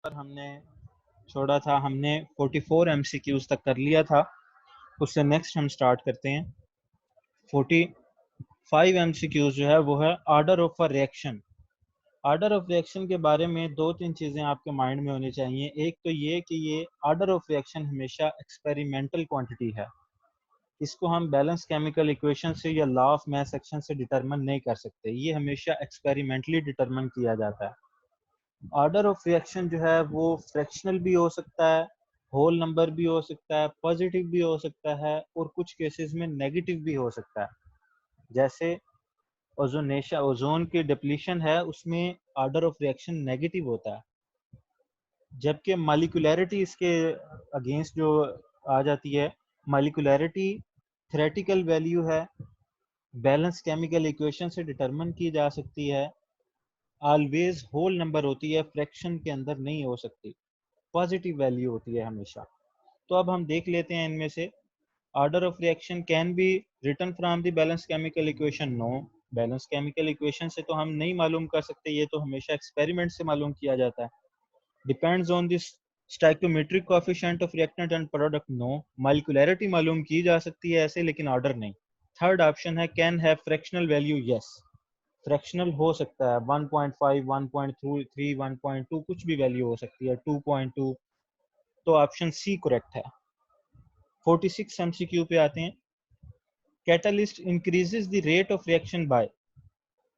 पर हमने छोड़ा था, हमने 44 MCQs तक कर लिया था। उससे नेक्स्ट हम स्टार्ट करते हैं। 45 MCQs जो है वो है order of a reaction. Order of reaction के बारे में दो तीन चीज़ें आपके माइंड में होनी चाहिए। एक तो ये कि ये ऑर्डर ऑफ रिएक्शन हमेशा एक्सपेरिमेंटल क्वांटिटी है। इसको हम बैलेंस केमिकल इक्वेशन से या लॉ ऑफ मास एक्शन से डिटरमिन नहीं कर सकते। ये हमेशा एक्सपेरिमेंटली डिटरमिन किया जाता है। ऑर्डर ऑफ रिएक्शन जो है वो फ्रैक्शनल भी हो सकता है, होल नंबर भी हो सकता है, पॉजिटिव भी हो सकता है और कुछ केसेस में नेगेटिव भी हो सकता है। जैसे ओजोनेशन, ओजोन की डिप्लीशन है, उसमें ऑर्डर ऑफ रिएक्शन नेगेटिव होता है, जबकि मॉलिक्यूलैरिटी इसके अगेंस्ट जो आ जाती है। मॉलिक्यूलैरिटी थ्योरेटिकल वैल्यू है, बैलेंस केमिकल इक्वेशन से डिटरमिन की जा सकती है, ऑलवेज होल नंबर होती है, फ्रैक्शन के अंदर नहीं हो सकती, पॉजिटिव वैल्यू होती है हमेशा। तो अब हम देख लेते हैं इनमें से। Order of reaction can be written from the balance chemical equation. No, balance chemical equation से तो हम नहीं मालूम कर सकते, ये तो हमेशा एक्सपेरिमेंट से मालूम किया जाता है। Depends on this stoichiometric coefficient of reactant and product. No, molecularity मालूम की जा सकती है ऐसे, लेकिन ऑर्डर नहीं। थर्ड ऑप्शन है can have fractional value. Yes, fractional हो सकता है, 1.5, 1.3, 1.2, कुछ भी वैल्यू हो सकती है, 2.2। तो ऑप्शन सी करेक्ट है। 46 MCQ पे आते हैं। Catalyst increases the rate of reaction by.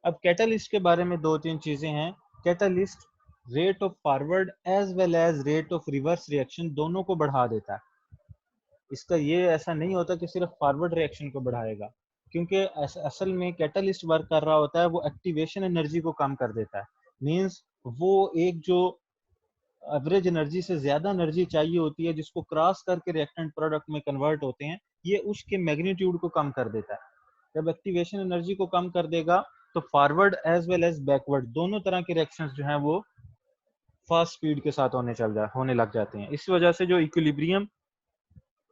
अब कैटलिस्ट के बारे में दो तीन चीजें हैं। Catalyst rate of forward as well as rate of reverse reaction दोनों को बढ़ा देता है। इसका ये ऐसा नहीं होता कि सिर्फ फॉरवर्ड रिएक्शन को बढ़ाएगा, क्योंकि असल में कैटलिस्ट वर्क कर रहा होता है, वो एक्टिवेशन एनर्जी को कम कर देता है। मींस वो एक जो एवरेज एनर्जी से ज्यादा एनर्जी चाहिए होती है, जिसको क्रॉस करके रिएक्टेंट प्रोडक्ट में कन्वर्ट होते हैं, ये उसके मैग्नीट्यूड को कम कर देता है। जब एक्टिवेशन एनर्जी को कम कर देगा तो forward as well as backward दोनों तरह के रिएक्शंस जो हैं वो फास्ट स्पीड के साथ होने लग जाते हैं। इस वजह से जो इक्विलिब्रियम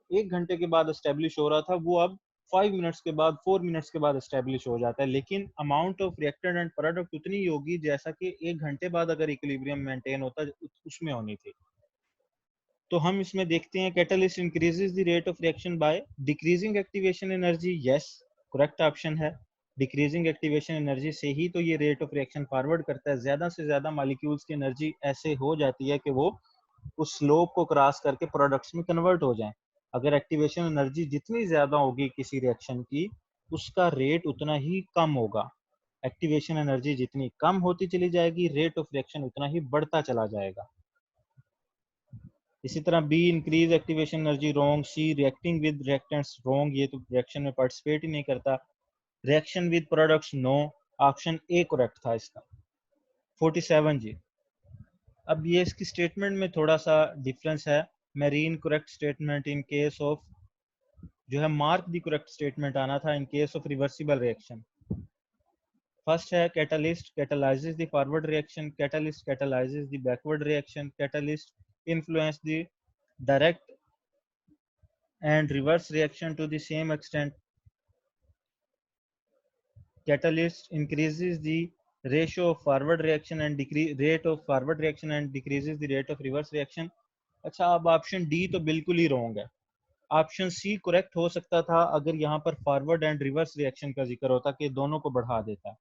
1 घंटे के बाद एस्टेब्लिश हो रहा था, वो अब 5 मिनट्स के बाद, 4 मिनट्स के बाद एस्टेब्लिश हो जाता है। लेकिन amount of reactant and product उतनी ही होगी जैसा कि 1 घंटे बाद अगर इक्विलिब्रियम मेंटेन होता उसमें होनी थी। तो हम इसमें देखते हैं catalyst increases the rate of reaction by decreasing activation energy. Yes, correct option है। डिक्रीजिंग एक्टिवेशन एनर्जी से ही तो ये रेट ऑफ रिएक्शन फॉरवर्ड करता है। ज्यादा से ज्यादा मॉलिक्यूल्स की एनर्जी ऐसे हो जाती है कि वो उस स्लोप को क्रॉस करके प्रोडक्ट्स में कन्वर्ट हो जाएं। अगर एक्टिवेशन एनर्जी जितनी ज्यादा होगी किसी रिएक्शन की, उसका रेट उतना ही कम होगा। एक्टिवेशन एनर्जी जितनी कम होती चली जाएगी, रेट ऑफ रिएक्शन उतना ही बढ़ता चला जाएगा। इसी तरह B increase activation energy, wrong. C reacting with reactants, wrong, ये तो रिएक्शन में पार्टिसिपेट ही नहीं करता। Reaction with products, no, option A correct था इसका। 47 जी। अब ये इसकी स्टेटमेंट में थोड़ा सा डिफरेंस है। मेरीन correct statement in case of, जो है मार्क द करेक्ट स्टेटमेंट आना था in case of reversible reaction. First है catalyst catalyses the forward reaction, catalyst catalyses the backward reaction, catalyst influence the direct and reverse reaction to the same extent. Catalyst increases the ratio of forward reaction and rate of forward reaction and decreases the rate of reverse reaction. अच्छा, अब option D तो बिल्कुल ही wrong है। Option C correct हो सकता था अगर यहाँ पर फॉरवर्ड एंड रिवर्स रिएक्शन का जिक्र होता कि दोनों को बढ़ा देता।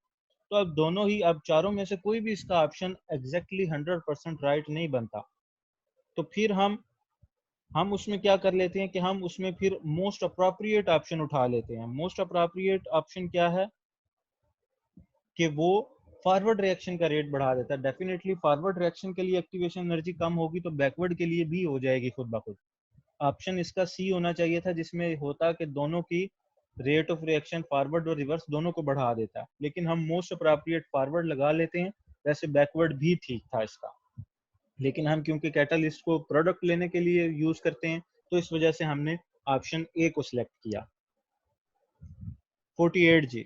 तो अब दोनों ही, अब चारों में से कोई भी इसका ऑप्शन एग्जैक्टली 100% राइट नहीं बनता। तो फिर हम उसमें क्या कर लेते हैं कि हम उसमें फिर मोस्ट अप्रोप्रिएट ऑप्शन उठा लेते हैं। मोस्ट अप्रोप्रिएट ऑप्शन क्या है कि वो फॉरवर्ड रिएक्शन का रेट बढ़ा देता है। डेफिनेटली फॉरवर्ड रिएक्शन के लिए एक्टिवेशन एनर्जी कम होगी तो बैकवर्ड के लिए भी हो जाएगी खुद ब खुद। ऑप्शन इसका सी होना चाहिए था, जिसमें होता कि दोनों की रेट ऑफ रिएक्शन फॉरवर्ड और रिवर्स दोनों को बढ़ा देता, लेकिन हम मोस्ट अप्रोप्रिएट फॉरवर्ड लगा लेते हैं। वैसे बैकवर्ड भी ठीक था इसका, लेकिन हम क्योंकि कैटलिस्ट को प्रोडक्ट लेने के लिए यूज करते हैं, तो इस वजह से हमने ऑप्शन ए को सिलेक्ट किया। 48 जी।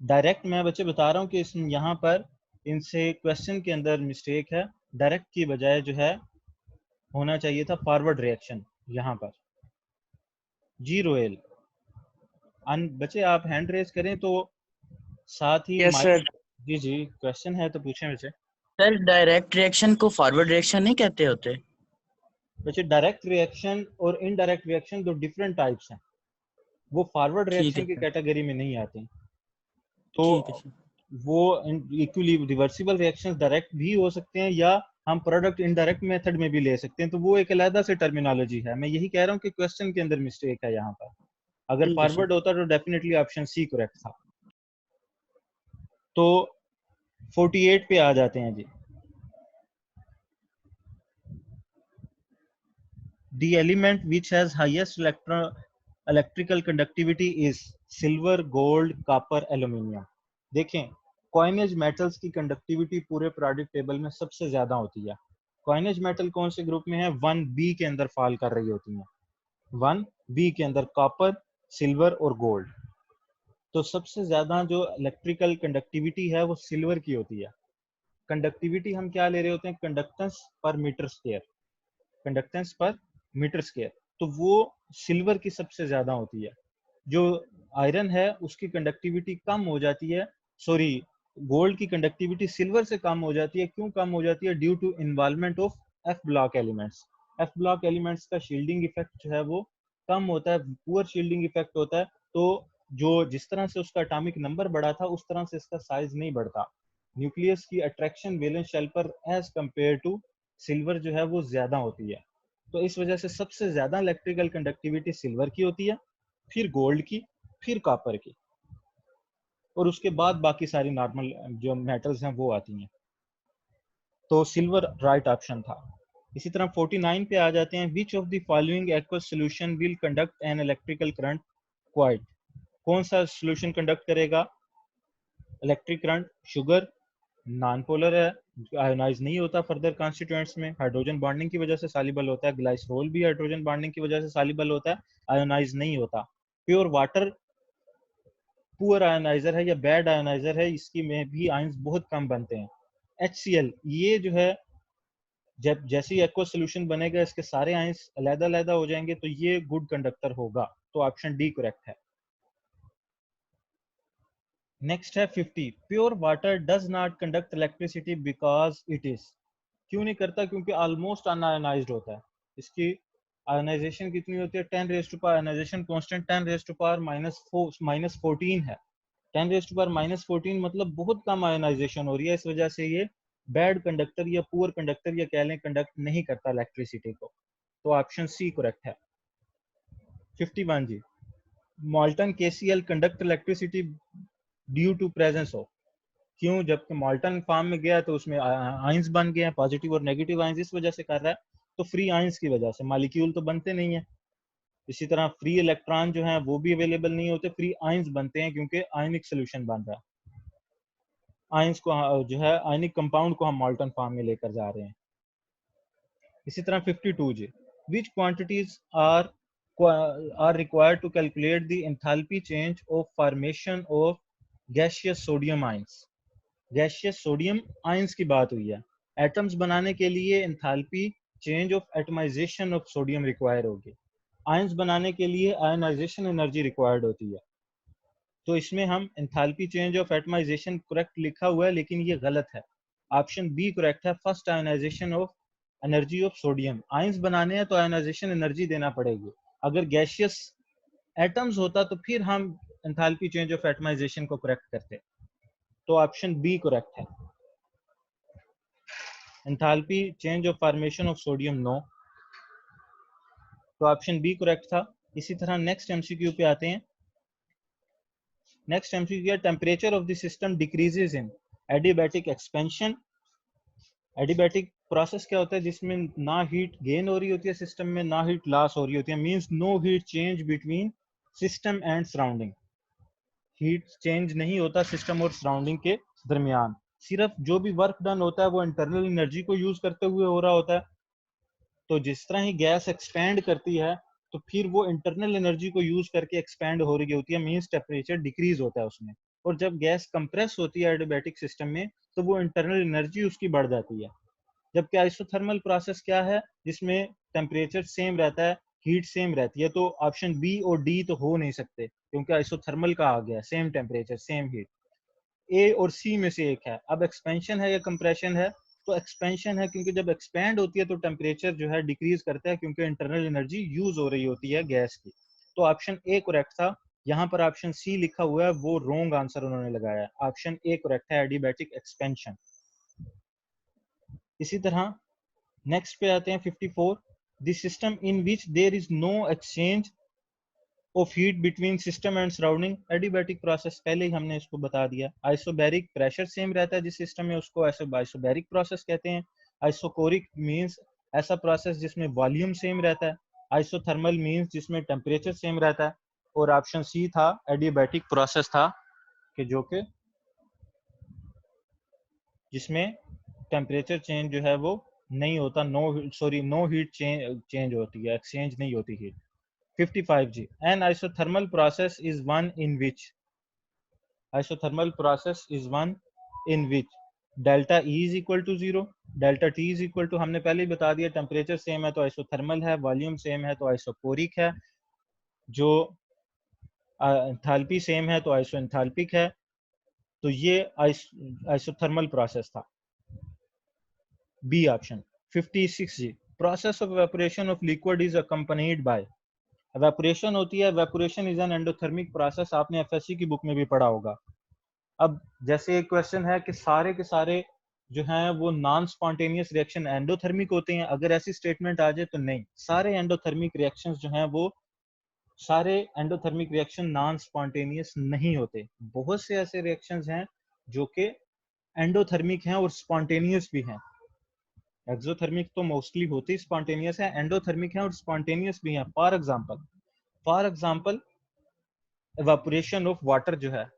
डायरेक्ट मैं बच्चे बता रहा हूँ कि यहाँ पर इनसे क्वेश्चन के अंदर मिस्टेक है। डायरेक्ट की बजाय जो है होना चाहिए था फॉरवर्ड रिएक्शन यहाँ पर। जी रोयल, बच्चे आप हैंड रेज करें तो साथ ही यस सर। जी जी, क्वेश्चन है तो पूछें वैसे। सर डायरेक्ट रिएक्शन को फॉरवर्ड रिएक्शन नहीं कहते होते? वैसे डायरेक्ट रिएक्शन और इनडायरेक्ट रिएक्शन दो डिफरेंट टाइप्स हैं, वो फॉरवर्ड ठीक है रिएक्शन की सर। कैटेगरी में नहीं आते। तो ठीक है सर। वो इक्वली रिवर्सिबल रिएक्शंस डायरेक्ट भी हो सकते हैं, या हम प्रोडक्ट इनडायरेक्ट मेथड में भी ले सकते हैं, तो वो एक अलग से टर्मिनोलॉजी है। मैं यही कह रहा हूँ कि क्वेश्चन के अंदर मिस्टेक है यहाँ पर। अगर ठीक है सर। फॉरवर्ड होता तो डेफिनेटली ऑप्शन सी करेक्ट था। तो 48 पे आ जाते हैं जी। The element which has highest electrical conductivity is silver, gold, copper, aluminium. देखें, कॉइनेज मेटल्स की कंडक्टिविटी पूरे प्रोडक्ट टेबल में सबसे ज्यादा होती है। कॉइनेज मेटल कौन से ग्रुप में है? 1B के अंदर फॉल कर रही होती है। 1B के अंदर कॉपर, सिल्वर और गोल्ड। तो सबसे ज्यादा जो इलेक्ट्रिकल कंडक्टिविटी है वो सिल्वर की होती है। कंडक्टिविटी हम क्या ले रहे होते हैं? कंडक्टेंस पर मीटर स्क्वायर, कंडक्टेंस पर मीटर स्क्वायर। तो वो सिल्वर की सबसे ज्यादा होती है। जो आयरन है उसकी कंडक्टिविटी कम हो जाती है, सॉरी, गोल्ड की कंडक्टिविटी सिल्वर से कम हो जाती है। क्यों कम हो जाती है? Due to involvement of F block elements. F block elements का शील्डिंग इफेक्ट जो है वो कम होता है, पुअर शील्डिंग इफेक्ट होता है। तो जो जिस तरह से उसका एटॉमिक नंबर बढ़ा था उस तरह से इसका साइज नहीं बढ़ता। न्यूक्लियस की अट्रैक्शन वैलेंस शेल पर एज कंपेयर टू सिल्वर जो है वो ज्यादा होती है। तो इस वजह से सबसे ज्यादा इलेक्ट्रिकल कंडक्टिविटी सिल्वर की होती है, फिर गोल्ड की, फिर कॉपर की, और उसके बाद बाकी सारी नॉर्मल जो मेटल्स हैं वो आती हैं। तो सिल्वर राइट ऑप्शन था। इसी तरह 49 पे आ जाते हैं। Which of the following aqueous solution will conduct an electrical current quite? कौन सा सोल्यूशन कंडक्ट करेगा electric current? Sugar non polar है, आयोनाइज नहीं होता फर्दर कॉन्स्टिट्यूएंट्स में, हाइड्रोजन बॉन्डिंग की वजह से सॉल्युबल होता है। ग्लाइसरोल भी हाइड्रोजन बॉन्डिंग की वजह से सॉल्युबल होता है, आयोनाइज नहीं होता। प्योर वाटर पुअर आयोनाइजर है या बैड आयोनाइजर है, इसकी में भी आयंस बहुत कम बनते हैं। HCl ये जो है, जब जैसे ही एक्वा सोल्यूशन बनेगा इसके सारे आयंस अलग-अलग हो जाएंगे, तो ये गुड कंडक्टर होगा। तो ऑप्शन डी करेक्ट है। नेक्स्ट है 50। Pure water does not conduct electricity because it is. क्यों नहीं करता? क्योंकि ऑलमोस्ट अनआयोनाइज्ड होता है। इसकी आयोनाइजेशन कितनी होती है? 10 raise to power, ionization constant 10 raise to power minus 14 है। 10 रेज टू पावर माइनस 14 मतलब बहुत कम आयोनाइजेशन हो रही है। इस वजह से ये बैड कंडक्टर या पुअर कंडक्टर या कह लें कंडक्ट नहीं करता इलेक्ट्रिसिटी को। तो ऑप्शन सी करेक्ट है। 51 जी। Molten KCl conduct electricity due to presence of. क्यों? जबकि मॉल्टन फॉर्म में गया तो उसमें आयंस बन गए हैं, पॉजिटिव और नेगेटिव आयंस, इस वजह से कर रहा है। तो फ्री आयंस की वजह से, मॉलिक्यूल तो बनते नहीं है। इसी तरह फ्री इलेक्ट्रॉन जो है वो भी अवेलेबल नहीं होते, फ्री आयंस बनते हैं क्योंकि आयनिक सोल्यूशन बन रहा है। आयंस को जो है आयनिक कंपाउंड को हम मॉल्टन फॉर्म में लेकर जा रहे हैं। इसी तरह 52 जी। Which quantities are required to calculate the enthalpy change of formation of gaseous sodium ions? Gaseous sodium ions की बात हुई है। एटम्स बनाने के लिए enthalpy change of atomization of sodium require होगी। आयंस बनाने के लिए आयनाइजेशन एनर्जी रिक्वायर्ड होती है। तो इसमें हम enthalpy change of atomization correct लिखा हुआ है, लेकिन ये गलत है। ऑप्शन बी करेक्ट है, first ionization of energy of sodium. Ions बनाने हैं तो आयनाइजेशन एनर्जी देना पड़ेगी। अगर गैसियस एटम्स होता तो फिर हम एंथैल्पी चेंज ऑफ एटमाइजेशन को करेक्ट करते। तो ऑप्शन बी करेक्ट है, enthalpy change of formation of sodium no. तो ऑप्शन बी करेक्ट था। इसी तरह नेक्स्ट एमसीक्यू पे आते हैं। नेक्स्ट एमसीक्यू है, temperature of the system decreases in adiabatic expansion. Adiabatic process क्या होता है? जिसमें ना हीट गेन हो रही होती है सिस्टम में, ना हीट लॉस हो रही होती है। Means no heat change between system and surrounding. Heat change नहीं होता सिस्टम और सराउंडिंग के दरमियान। सिर्फ जो भी वर्क डन होता है वो इंटरनल एनर्जी को यूज करते हुए हो रहा होता है। तो जिस तरह ही गैस एक्सपैंड करती है तो फिर वो इंटरनल एनर्जी को यूज करके एक्सपैंड हो रही होती है, मींस टेम्परेचर डिक्रीज होता है उसमें। और जब गैस कंप्रेस होती है एडियाबैटिक सिस्टम में तो वो इंटरनल एनर्जी उसकी बढ़ जाती है। जबकि आइसोथर्मल प्रोसेस क्या है? जिसमें टेम्परेचर सेम रहता है, हीट सेम रहती है। तो ऑप्शन बी और डी तो हो नहीं सकते क्योंकि आइसोथर्मल का आ गया, सेम टेम्परेचर सेम हीट। ए और सी में से एक है। अब एक्सपेंशन है या कंप्रेशन है, तो एक्सपेंशन है, क्योंकि जब एक्सपेंड होती है तो टेम्परेचर जो है डिक्रीज करता है, क्योंकि इंटरनल एनर्जी यूज हो रही होती है गैस की। तो ऑप्शन ए करेक्ट था। यहाँ पर ऑप्शन सी लिखा हुआ है, वो रॉन्ग आंसर उन्होंने लगाया है। ऑप्शन ए करेक्ट है, एडियाबैटिक एक्सपेंशन। इसी तरह नेक्स्ट पे आते हैं 54। The system in which there is no exchange of heat between system and surrounding, adiabatic process, पहले ही हमने इसको बता दिया। आइसोबैरिक, प्रेशर सेम रहता है जिस सिस्टम में, उसको आइसोबैरिक प्रोसेस कहते हैं। आइसोकोरिक मींस ऐसा प्रोसेस जिसमें वॉल्यूम सेम रहता है। आइसोथर्मल मींस जिसमें टेम्परेचर सेम रहता है। और ऑप्शन सी था, एडियाबैटिक प्रोसेस था, कि जो कि जिसमें टेम्परेचर चेंज जो है वो नहीं होता, नो हीट चेंज होती है, एक्सचेंज नहीं होती हीट। 55 जी, an isothermal process is one in which, isothermal process is one in which delta E is equal to 0, delta T is equal to, हमने पहले ही बता दिया, टेम्परेचर सेम है तो आइसोथर्मल है, वॉल्यूम सेम है तो आइसोकोरिक है, जो एंथैल्पी सेम है तो आइसो एंथैल्पिक है। तो ये आइसोथर्मल प्रोसेस था, बी ऑप्शन। 56 जी, process of evaporation of liquid is accompanied by, evaporation होती है, evaporation is an endothermic process, आपने एफएससी की बुक में भी पढ़ा होगा। अब जैसे एक क्वेश्चन है कि सारे के सारे जो हैं वो नॉन स्पॉन्टेनियस रिएक्शन एंडोथर्मिक होते हैं, अगर ऐसी स्टेटमेंट आ जाए तो नहीं, सारे एंडोथर्मिक रिएक्शंस जो हैं वो सारे एंडोथर्मिक रिएक्शन नॉन स्पॉन्टेनियस नहीं होते। बहुत से ऐसे रिएक्शंस हैं जो कि एंडोथर्मिक हैं और स्पॉन्टेनियस भी हैं। एक्सोथर्मिक तो मोस्टली होते ही स्पॉन्टेनियस है, एंडोथर्मिक है और स्पॉन्टेनियस भी हैं। For example evaporation of water जो है,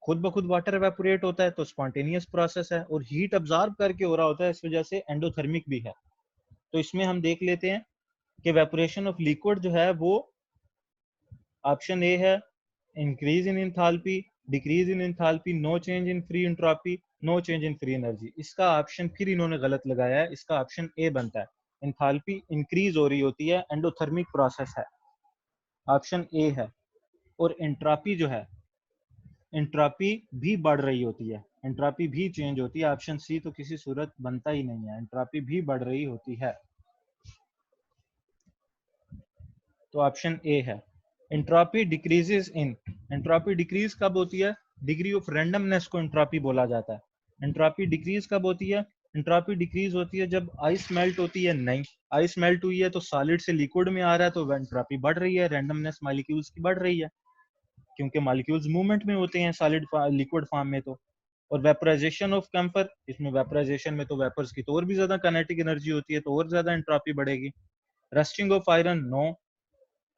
खुद ब खुद वाटर एवेपोरेट होता है तो स्पॉन्टेनियस प्रोसेस है, और हीट अब्जॉर्ब करके हो रहा होता है, इस वजह से एंडोथर्मिक भी है। तो इसमें हम देख लेते हैं कि एवेपोरेशन ऑफ लिक्विड जो है वो ऑप्शन ए है, increase in enthalpy, decrease in enthalpy, no change in free entropy, no change in free energy. इसका ऑप्शन फिर इन्होंने गलत लगाया है, इसका ऑप्शन ए बनता है, इंथैल्पी इंक्रीज हो रही होती है, एंडोथर्मिक प्रोसेस है, ऑप्शन ए है। और एंट्रोपी जो है, एंट्रोपी भी बढ़ रही होती है, एंट्रोपी भी चेंज होती है, ऑप्शन सी तो किसी सूरत बनता ही नहीं है, एंट्रोपी भी बढ़ रही होती है, तो ऑप्शन ए है। एंट्रोपी डिक्रीजेस इन, एंट्रोपी डिक्रीज कब होती है, डिग्री ऑफ रैंडमनेस को एंट्रोपी बोला जाता है। एंट्रोपी डिक्रीज कब होती है, एंट्रोपी डिक्रीज होती है जब आइस मेल्ट होती है। नहीं, आइस मेल्ट हुई है तो सॉलिड से लिक्विड में आ रहा है तो एंट्रोपी बढ़ रही है, रैंडमनेस मॉलिक्यूल्स की बढ़ रही है, क्योंकि मॉलिक्यूल्स मूवमेंट में होते हैं सॉलिड लिक्विड फॉर्म में। तो और वेपराइजेशन ऑफ कैम्फर, इसमें वेपराइजेशन में तो वेपर्स की तो और भी ज्यादा काइनेटिक एनर्जी होती है, तो और ज्यादा एंट्रोपी बढ़ेगी। Rusting of iron, no.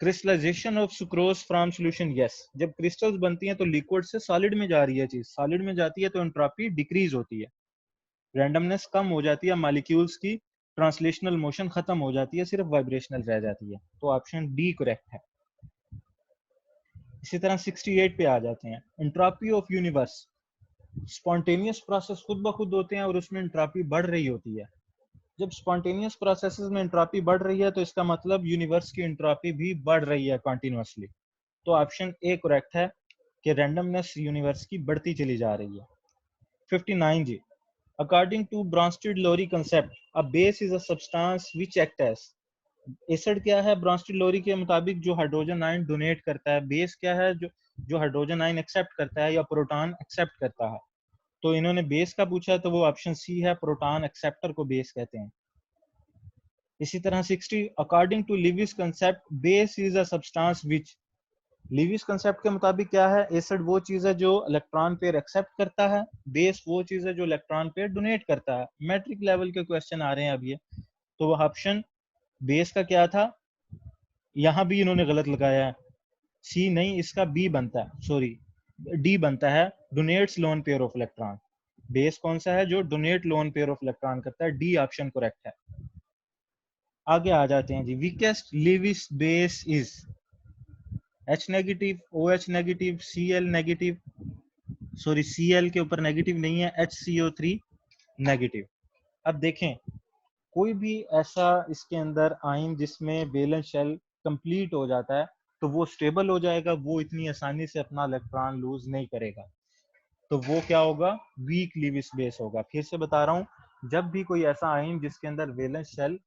Crystallization of sucrose from solution, yes. जब क्रिस्टल्स बनती हैं तो लिक्विड से सॉलिड में जा रही है चीज, सॉलिड में जाती है तो एंट्रोपी डिक्रीज होती है, रैंडमनेस कम हो जाती है, मॉलिक्यूल्स की ट्रांसलेशनल मोशन खत्म हो जाती है, सिर्फ वाइब्रेशनल रह जाती है, तो ऑप्शन डी करेक्ट है। इसी तरह 68 पे आ जाते हैं, entropy of universe, spontaneous process खुद ब खुद होते हैं और उसमें एंट्रोपी बढ़ रही होती है। जब स्पॉन्टेनियस प्रोसेसेस में एंट्रोपी बढ़ रही है तो इसका मतलब यूनिवर्स की एंट्रोपी भी बढ़ रही है कंटिन्यूअसली, तो ऑप्शन ए करेक्ट है कि रैंडमनेस यूनिवर्स की बढ़ती चली जा रही है। 59 जी, according to Bronsted Lowry concept, a base is a substance which act as, acid क्या है ब्रॉन्स्टेड लोरी के मुताबिक, जो हाइड्रोजन आयन डोनेट करता है। बेस क्या है, जो जो हाइड्रोजन आयन एक्सेप्ट करता है या प्रोटॉन एक्सेप्ट करता है। तो इन्होंने बेस का पूछा तो वो ऑप्शन सी है, प्रोटॉन एक्सेप्टर को बेस कहते हैं। इसी तरह 60, according to Lewis concept, base is a substance which, Lewis concept के मुताबिक क्या है, एसिड वो चीज है जो इलेक्ट्रॉन पेयर एक्सेप्ट करता है, बेस वो चीज है जो इलेक्ट्रॉन पेयर डोनेट करता है। मैट्रिक लेवल के क्वेश्चन आ रहे हैं अब ये, तो वो ऑप्शन बेस का क्या था, यहाँ भी इन्होंने गलत लगाया है, सी नहीं, इसका बी बनता है, सॉरी डी बनता है, donates lone pair of electron. Base कौन सा है, जो donate lone pair of electron करता है, डी ऑप्शन करेक्ट है। आगे आ जाते हैं जी, weakest Lewis base is H negative, O H negative, C L negative, sorry C L के ऊपर नेगेटिव नहीं है, HCO3 नेगेटिव। अब देखें, कोई भी ऐसा इसके अंदर आयन जिसमें वैलेंस शेल कंप्लीट हो जाता है तो वो स्टेबल हो जाएगा, वो इतनी आसानी से अपना इलेक्ट्रॉन लूज नहीं करेगा। तो वो क्या होगा, वीक लीविस बेस होगा। फिर से बता रहा हूँ, जब भी कोई ऐसा आयन जिसके अंदर वैलेंस शेल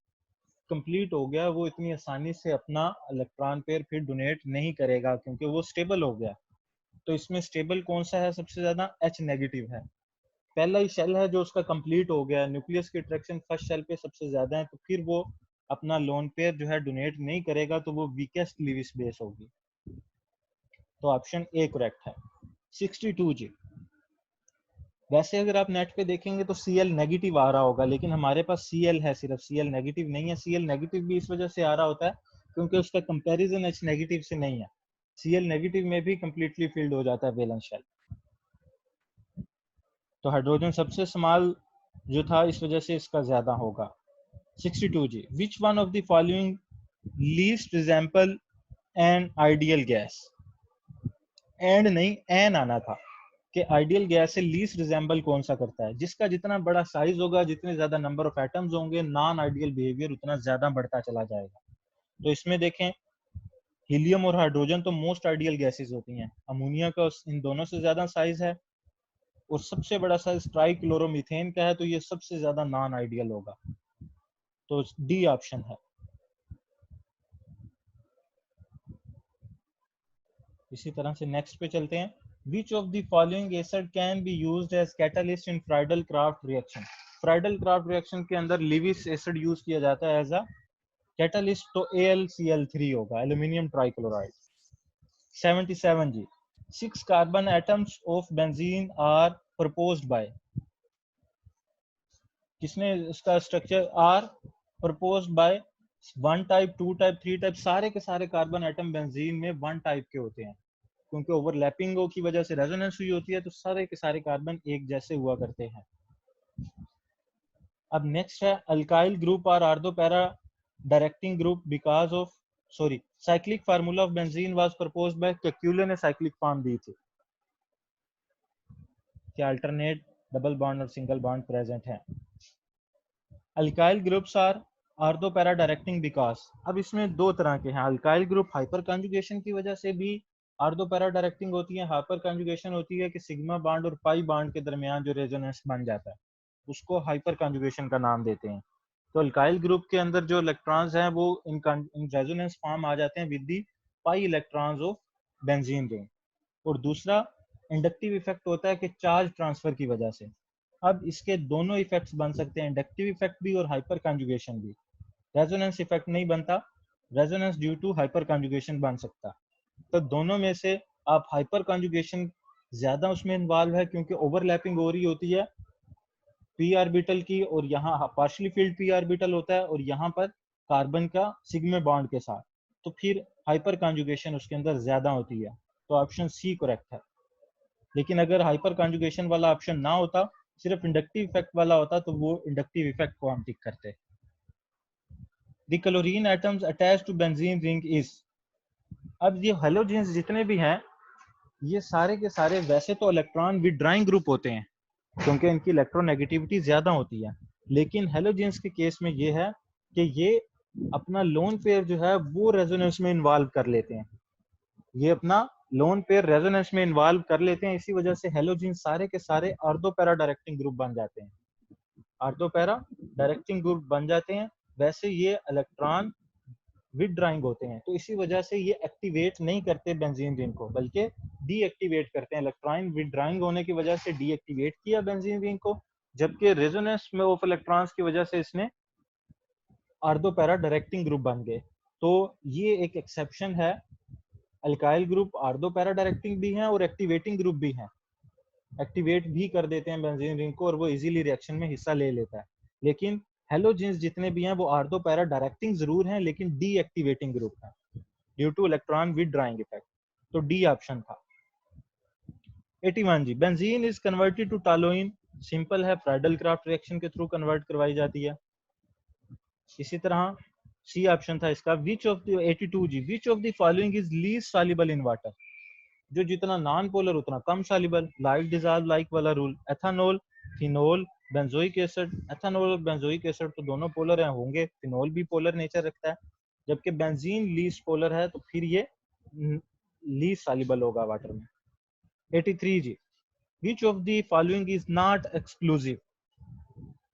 कंप्लीट हो गया, वो इतनी आसानी से अपना इलेक्ट्रॉन पेयर फिर डोनेट नहीं करेगा क्योंकि वो स्टेबल हो गया। तो इसमें स्टेबल कौन सा है सबसे ज्यादा, H नेगेटिव है। पहला ही शेल है जो उसका कंप्लीट हो गया, न्यूक्लियस की अट्रैक्शन फर्स्ट शेल पे सबसे ज्यादा है, तो फिर वो अपना लोन पेयर जो है डोनेट नहीं करेगा, तो वो वीकेस्ट लीविस बेस होगी। तो ऑप्शन ए करेक्ट है। 62 जी। वैसे अगर आप नेट पे देखेंगे तो Cl नेगेटिव आ रहा होगा, लेकिन हमारे पास Cl है सिर्फ, Cl नेगेटिव नहीं है। Cl नेगेटिव भी इस वजह से आ रहा होता है क्योंकि उसका कंपैरिजन H नेगेटिव से नहीं है। Cl नेगेटिव में भी कंप्लीटली फिल्ड हो जाता है वैलेंस शेल। तो हाइड्रोजन सबसे स्मॉल जो था, इस वजह से इसका ज्यादा होगा। 62 जी। Which one of the following least resemble an ideal gas. And नहीं, एन आना था कि आइडियल गैस से लीस्ट रिजेंबल कौन सा करता है। जिसका जितना बड़ा साइज होगा, जितने ज्यादा नंबर ऑफ एटम्स होंगे, नॉन आइडियल बिहेवियर उतना ज्यादा बढ़ता चला जाएगा। तो इसमें देखें, हीलियम और हाइड्रोजन तो मोस्ट आइडियल गैसेस होती हैं। अमोनिया का इन दोनों से ज्यादा साइज है, और सबसे बड़ा साइज ट्राइक्लोरोमीथेन का है, तो ये सबसे ज्यादा नॉन आइडियल होगा। तो डी ऑप्शन है। इसी तरह से नेक्स्ट पे चलते हैं। Which of the following acid can be used as catalyst in Friedel Crafts reaction. Friedel Crafts reaction के अंदर लिविस एसिड यूज किया जाता है एज अ कैटलिस्ट, तो AlCl3 होगा, एल्यूमिनियम ट्राइक्लोराइड। 77 जी। 6 carbon atoms of benzene are proposed by. किसने इसका structure are proposed by, 1 type, 2 type, 3 type, सारे के सारे कार्बन एटम बेंजीन में 1 टाइप के होते हैं, क्योंकि ओवरलैपिंग की वजह से रेजोनेंस हुई होती है, तो सारे के सारे कार्बन एक जैसे हुआ करते हैं। अब नेक्स्ट है, alkyl group are ortho para directing group because of, sorry, cyclic formula of benzene was proposed by Kekule ने साइक्लिक फॉर्म दी थी कि अल्टरनेट डबल बॉन्ड और सिंगल बॉन्ड प्रेजेंट है। Alkyl groups are ortho para directing because, अब इसमें दो तरह के हैं। अल्काइल ग्रुप हाइपर कॉन्जुगेशन की वजह से भी आर्दो पैरा डायरेक्टिंग होती है। हाइपर कॉन्जुगेशन होती है कि सिग्मा बॉन्ड और पाई बॉन्ड के दरमियान जो रेजोनेंस बन जाता है, उसको हाइपर कॉन्जुगेशन का नाम देते हैं। तो अल्काइल ग्रुप के अंदर जो इलेक्ट्रॉन्स हैं वो इन रेजोनेंस फॉर्म आ जाते हैं with the pi electrons of benzene ring. और दूसरा इंडक्टिव इफेक्ट होता है कि चार्ज ट्रांसफर की वजह से। अब इसके दोनों इफेक्ट्स बन सकते हैं, इंडक्टिव इफेक्ट भी और हाइपर कॉन्जुगेशन भी। रेजोनेंस इफेक्ट नहीं बनता, resonance due to hyperconjugation बन सकता। तो दोनों में से आप हाइपर कॉन्जुगेशन ज्यादा उसमें इन्वॉल्व है, क्योंकि ओवरलैपिंग हो रही होती है पी ऑर्बिटल की, और यहाँ पार्शियली फील्ड पी ऑर्बिटल होता है, और यहाँ पर कार्बन का सिग्मा बॉन्ड के साथ, तो फिर हाइपर कॉन्जुगेशन उसके अंदर ज्यादा होती है। तो ऑप्शन सी करेक्ट है। लेकिन अगर हाइपर कॉन्जुगेशन वाला ऑप्शन ना होता, सिर्फ इंडक्टिव इफेक्ट वाला होता, तो वो इंडक्टिव इफेक्ट को हम टिक करते। The chlorine atoms attach to benzene ring is. अब ये हेलोजेंस जितने भी हैं, ये सारे के सारे वैसे तो इलेक्ट्रॉन विड्राइंग ग्रुप होते हैं क्योंकि इनकी इलेक्ट्रोनेगेटिविटी ज्यादा होती है, लेकिन हेलोजेंस के केस में ये है कि ये अपना लोन पेयर जो है वो रेजोनेंस में इन्वॉल्व कर लेते हैं। ये अपना लोन पेयर रेजोनेंस में इन्वॉल्व कर लेते हैं, इसी वजह से हेलोजीन सारे के सारे आर्थो पैरा डायरेक्टिंग ग्रुप बन जाते हैं। आर्थो पैरा डायरेक्टिंग ग्रुप बन जाते हैं। वैसे ये इलेक्ट्रॉन विदड्राइंग होते हैं, तो इसी वजह से ये एक्टिवेट नहीं करते बेंजीन रिंग को, बल्कि डीएक्टिवेट करते हैं। इलेक्ट्रॉन विदड्राइंग होने की वजह से डीएक्टिवेट किया बेंजीन रिंग को, जबकि रेजोनेंस में ऑफ इलेक्ट्रॉन्स की वजह से इसने आर्थो पैरा डायरेक्टिंग ग्रुप बन गए। तो ये एक एक्सेप्शन है। Alkyl group ortho para directing भी हैं और एक्टिवेटिंग ग्रुप भी हैं, एक्टिवेट भी कर देते हैं बेंजीन रिंग को, और वो इजीली रिएक्शन में हिस्सा ले लेता है। लेकिन हेलोजेंस जितने भी हैं वो आर्थो पैरा डायरेक्टिंग जरूर हैं, लेकिन डीएक्टिवेटिंग ग्रुप है due to electron withdrawing effect. तो डी ऑप्शन था। 81 जी। Benzene is converted to toluene, simple है, फ्राइडल क्राफ्ट रिएक्शन के थ्रू कन्वर्ट करवाई जाती है। इसी तरह सी ऑप्शन था इसका। विच ऑफ द 82 जी। Which of the following is least soluble in water. जो जितना नॉन पोलर उतना कम सॉल्युबल, लाइक डिसॉल्व लाइक वाला rule. Ethanol, phenol, benzoic acid. Ethanol और बेंजोइक एसिड तो दोनों पोलर हैं होंगे, फिनोल भी पोलर नेचर रखता है, जबकि बेंजीन लीस्ट पोलर है, तो फिर ये लीस्ट सॉल्युबल होगा वाटर में। 83 जी। Which of the following is not exclusive?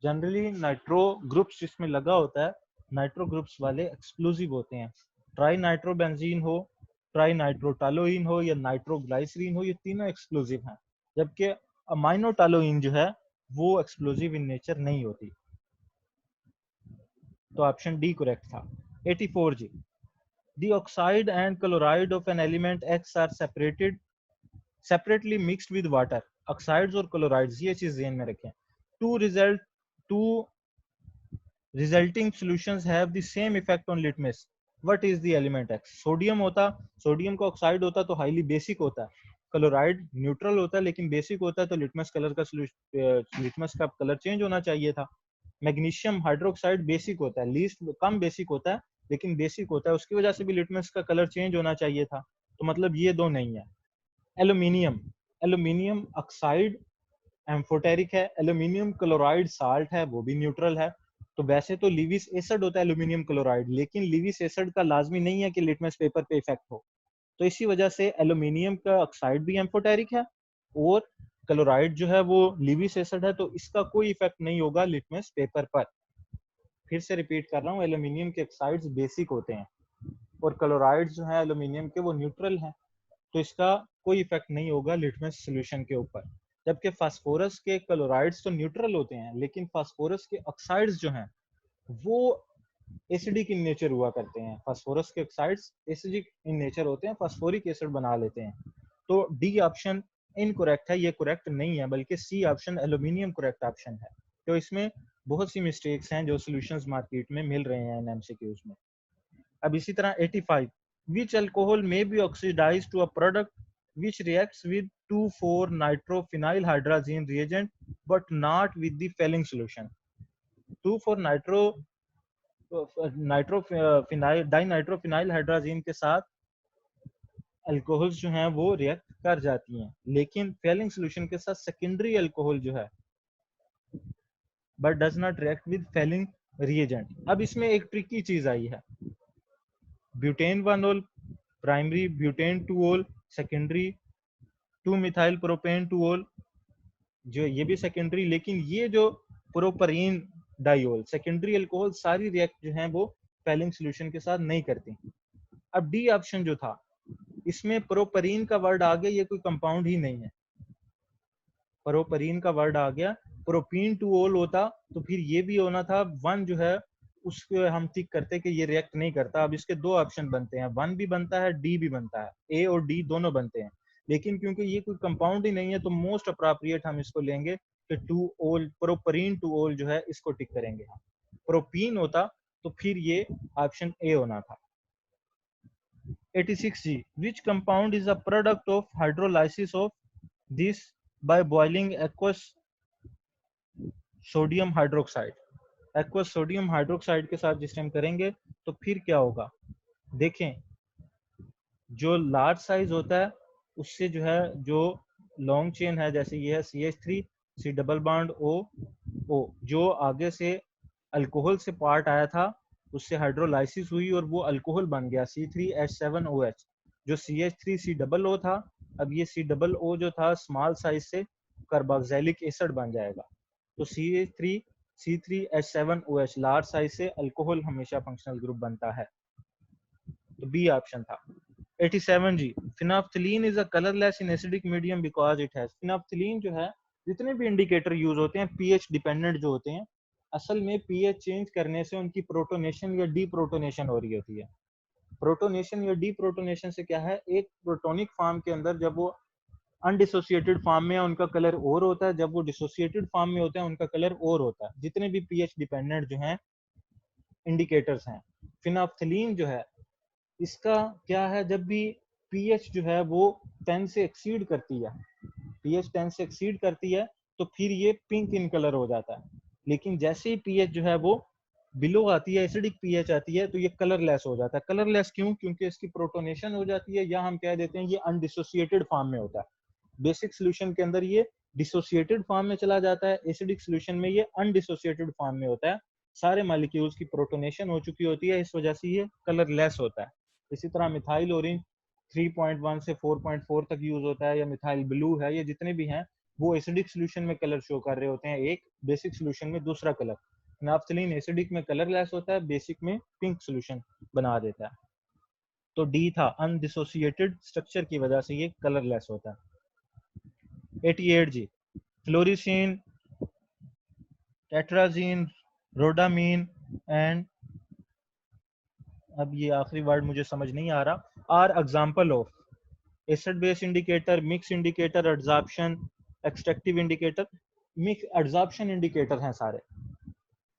Generally nitro groups जिसमें लगा होता है, नाइट्रो ग्रुप्स वाले एक्सक्लूसिव होते हैं। ट्राई नाइट्रोबेंजीन हो, ट्राई नाइट्रोटालोइन हो या नाइट्रोग्लाइसरीन हो, ये तीनों एक्सक्लूसिव हैं, जबकि अमाइनोटालोइन जो है वो एक्सक्लूसिव इन नेचर नहीं होती। तो ऑप्शन डी करेक्ट था। 84 जी, the oxide and chloride of an element X are separately mixed with water. Oxides और क्लोराइड्स, ये चीज ध्यान में रखें। Two resulting solutions have the same effect on litmus. What is the element X? Sodium होता, sodium का oxide होता तो हाईली बेसिक होता है, क्लोराइड न्यूट्रल होता है लेकिन बेसिक होता है, तो लिटमस का कलर चेंज होना चाहिए था। मैग्नीशियम हाइड्रोक्साइड बेसिक होता है, लीस्ट कम बेसिक होता है लेकिन बेसिक होता है, उसकी वजह से भी लिटमस का कलर चेंज होना चाहिए था, तो मतलब ये दो नहीं है। एल्यूमिनियम, एल्यूमिनियम ऑक्साइड एम्फोटेरिक है, एल्यूमिनियम क्लोराइड साल्ट है, वो भी न्यूट्रल है। तो वैसे तो लिविस एसिड होता है एल्यूमिनियम क्लोराइड, लेकिन लिविस एसिड का लाजमी नहीं है कि लिटमस पेपर पे इफेक्ट हो, तो इसी वजह से एल्यूमिनियम का ऑक्साइड भी एम्फोटेरिक है और क्लोराइड जो है वो लिविस एसिड है, तो इसका कोई इफेक्ट नहीं होगा लिटमस पेपर पर। फिर से रिपीट कर रहा हूँ, एल्यूमिनियम के ऑक्साइड्स बेसिक होते हैं और क्लोराइड जो है एल्यूमिनियम के वो न्यूट्रल हैं, तो इसका कोई इफेक्ट नहीं होगा लिटमस सोल्यूशन के ऊपर। जबकि फास्फोरस के क्लोराइड्स तो न्यूट्रल होते हैं, लेकिन फास्फोरस के ऑक्साइड्स जो हैं वो एसिडिक इन नेचर हुआ करते हैं। फास्फोरस के ऑक्साइड्स एसिडिक इन नेचर होते हैं, फास्फोरिक एसिड बना लेते हैं। तो डी ऑप्शन इनकरेक्ट है, ये करेक्ट नहीं है, बल्कि C option aluminium correct option है। तो इसमें बहुत सी मिस्टेक्स हैं जो सॉल्यूशंस मार्केट में मिल रहे हैं इन एमसीक्यूज में। अब इसी तरह 85, which alcohol may be oxidized to a product which reacts with 2,4-nitrophenylhydrazine reagent but not with the Fehling solution. 2,4-नाइट्रोफिनाइल के साथ अल्कोहल्स जो हैं वो रिएक्ट कर जाती हैं, लेकिन फेलिंग सोल्यूशन के साथ सेकेंडरी अल्कोहल जो है but does not react with Fehling reagent. अब इसमें एक ट्रिकी चीज आई है, butane 1-ol primary, butane 2-ol secondary, 2-मिथाइल प्रोपेन 2-ol जो ये भी सेकेंडरी, लेकिन ये जो प्रोपरीन डाइओल सेकेंडरी अल्कोहल सारी रिएक्ट जो हैं वो फेलिंग सोल्यूशन के साथ नहीं करती। अब डी ऑप्शन जो था इसमें प्रोपरीन का वर्ड आ गया, ये कोई कंपाउंड ही नहीं है, प्रोपरीन का वर्ड आ गया, प्रोपीन 2-ol होता तो फिर ये भी होना था 1 जो है उसको हम टिक करते कि ये रिएक्ट नहीं करता। अब इसके दो ऑप्शन बनते हैं, 1 भी बनता है, डी भी बनता है, ए और डी दोनों बनते हैं, लेकिन क्योंकि ये कोई कंपाउंड ही नहीं है तो मोस्ट अप्रोप्रिएट हम इसको लेंगे कि 2-ol प्रोपरीन 2-ol जो है इसको टिक करेंगे हम। प्रोपीन होता तो फिर ये ऑप्शन ए होना था। 86 जी, which compound is a product of hydrolysis of this by boiling aqueous sodium hydroxide? aqueous sodium hydroxide के साथ जिस टाइम करेंगे तो फिर क्या होगा, देखें जो लार्ज साइज होता है उससे जो है जो लॉन्ग चेन है, जैसे ये है CH3 C double bond O, जो आगे से अल्कोहल से पार्ट आया था उससे हाइड्रोलाइसिस हुई और वो अल्कोहल बन गया C3H7OH, जो CH3 COO था, अब ये COO जो था स्मॉल साइज से कार्बोक्सिलिक एसिड बन जाएगा, तो C3H7OH लार्ज साइज से अल्कोहल हमेशा फंक्शनल ग्रुप बनता है, तो बी ऑप्शन था। 87 जी, phenolphthalein is a colourless in acidic medium because it has, phenolphthalein जो है जितने भी इंडिकेटर यूज होते हैं पीएच डिपेंडेंट जो होते हैं, असल में पीएच चेंज करने से उनकी प्रोटोनेशन या डी प्रोटोनेशन हो रही होती है। प्रोटोनेशन या डी प्रोटोनेशन से क्या है, एक प्रोटोनिक फॉर्म के अंदर जब वो अनडिसोसिएटेड फॉर्म में उनका कलर और होता है, जब वो डिसोसिएटेड फॉर्म में होता है उनका कलर और होता है। जितने भी पीएच डिपेंडेंट जो हैं इंडिकेटर्स हैं, फिनाफ्थलीन जो है इसका क्या है, जब भी पीएच जो है वो 10 से एक्सीड करती है, पीएच 10 से एक्सीड करती है तो फिर ये पिंक इन कलर हो जाता है, लेकिन जैसे ही पीएच जो है वो बिलो आती है, एसिडिक पीएच आती है, तो ये कलरलेस हो जाता है। कलरलेस क्यों? क्योंकि इसकी प्रोटोनेशन हो जाती है, या हम कह देते हैं ये अनडिसोसिएटेड फॉर्म में होता है। बेसिक सोल्यूशन के अंदर ये डिसोसिएटेड फॉर्म में चला जाता है, एसिडिक सोल्यूशन में ये अनडिसोसिएटेड फॉर्म में होता है, सारे मॉलिक्यूल्स की प्रोटोनेशन हो चुकी होती है, इस वजह से ये कलरलेस होता है। इसी तरह मिथाइल ओरेंज 3.1 से 4.4 तक यूज होता है, या मिथाइल ब्लू है, ये जितने भी हैं वो एसिडिक सोल्यूशन में कलर शो कर रहे होते हैं, एक बेसिक सोल्यूशन में दूसरा कलर। नाफ्थलीन एसिडिक में कलरलेस होता है, बेसिक में पिंक सोल्यूशन बना देता है। तो डी था, अनडिसोसिएटेड स्ट्रक्चर की वजह से ये कलरलेस होता है। 88 जी, फ्लोरिसिन, टेट्राजीन, रोडामीन एंड, अब ये आखिरी वर्ड मुझे समझ नहीं आ रहा, are example of acid base indicator, mix indicator, adsorption, extractive indicator. Mix adsorption indicator हैं सारे।